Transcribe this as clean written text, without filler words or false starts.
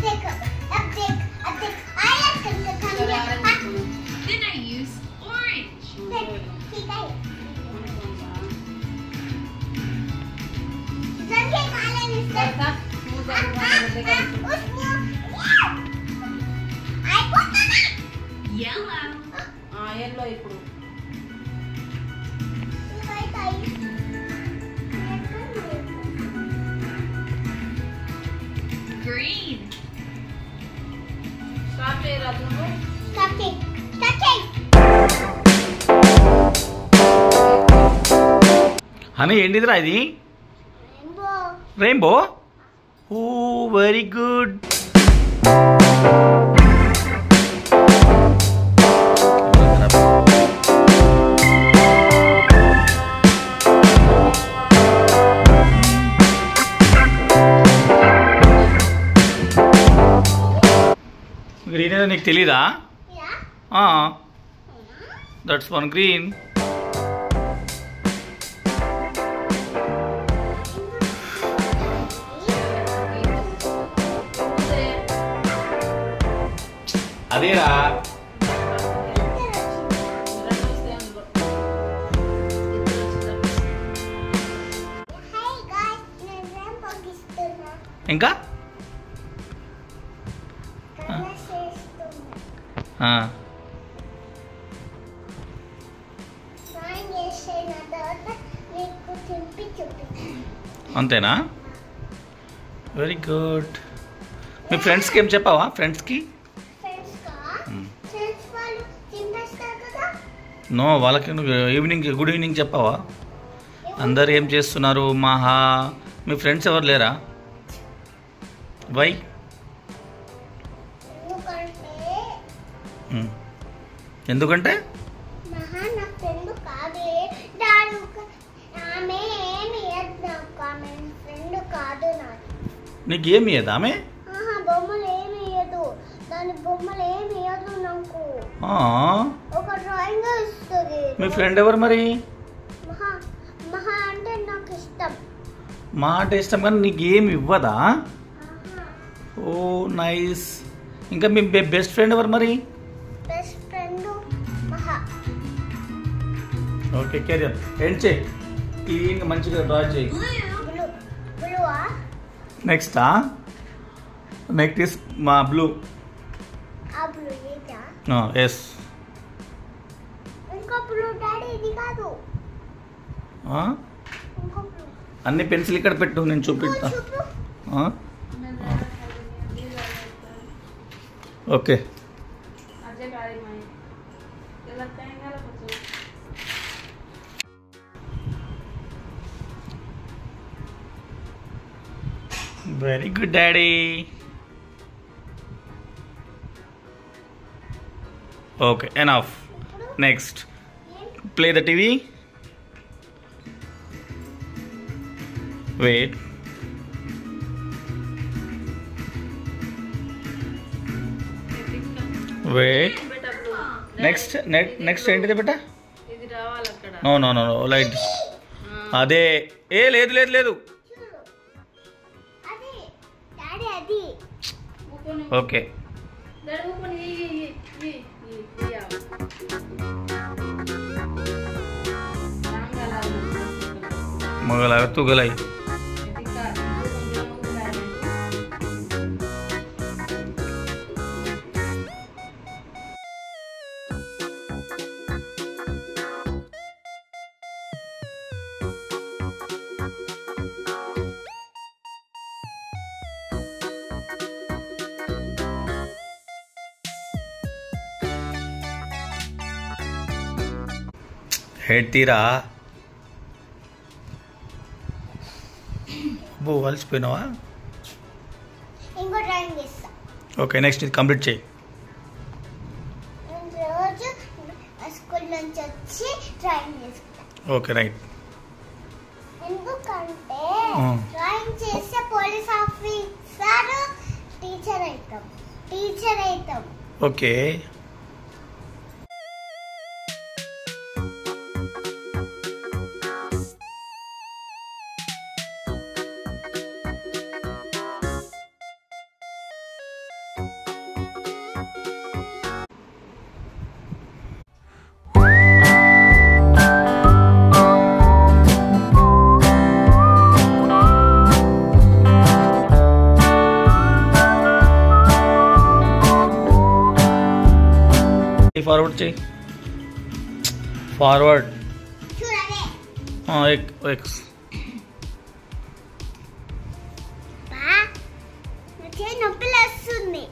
Then I use orange. Yellow. yellow ఇప్పుడు Green. Start చేయరా నువ్వు హనీ ఏంటిదిరా ఇది రెయిన్బో ఓ వెరీ గుడ్ గ్రీన్ ఏదో నీకు తెలీదా దట్స్ వన్ గ్రీన్ అదేరా ఇంకా అంతేనా వెరీ గుడ్ మీ ఫ్రెండ్స్కి ఏం చెప్పావా ఫ్రెండ్స్కి నో వాళ్ళకి నువ్వు గుడ్ ఈవినింగ్ చెప్పావా అందరు ఏం చేస్తున్నారు మహా మీ ఫ్రెండ్స్ ఎవరు లేరా వై ఎందుకంటే నీకు ఏమి ఇయ్యదా ఆమె మీ ఫ్రెండ్ ఎవరు మరి మా అంటే ఇష్టం కానీ నీకు ఏమి ఇవ్వదా ఓ నైస్ ఇంకా మీ బెస్ట్ ఫ్రెండ్ ఎవరు మరి ఓకే కెరియర్ ఎండ్ చేయి క్లీన్గా మంచిగా డ్రా చేయి నెక్స్టా నెక్స్ట్ ఇస్ మా బ్లూ ఎస్ అన్ని పెన్సిల్ ఇక్కడ పెట్టు నేను చూపిస్తా okay very good daddy okay enough next play the TV wait wait next ఏంటిది బేటా నో నో నో లైట్ అదే ఏ లేదు లేదు లేదు ఓకే मगला तू गलाई हेड तीरा वो అలసిపోయినావా ఇంకో డ్రాయింగ్ చేస్తా ఓకే నెక్స్ట్ ఇది కంప్లీట్ చేయి రోజు స్కూల్ నుంచి వచ్చి డ్రాయింగ్ చేస్తా ఓకే రైట్ ఎందుకంటే డ్రాయింగ్ చేస్తే పోలీస్ ఆఫీసర్ టీచర్ అవుతాం ఓకే ఫార్వర్డ్ చేయి. ఫార్వర్డ్ చూడలే ఎక్స్. బా నొప్పి లేస్తుంది.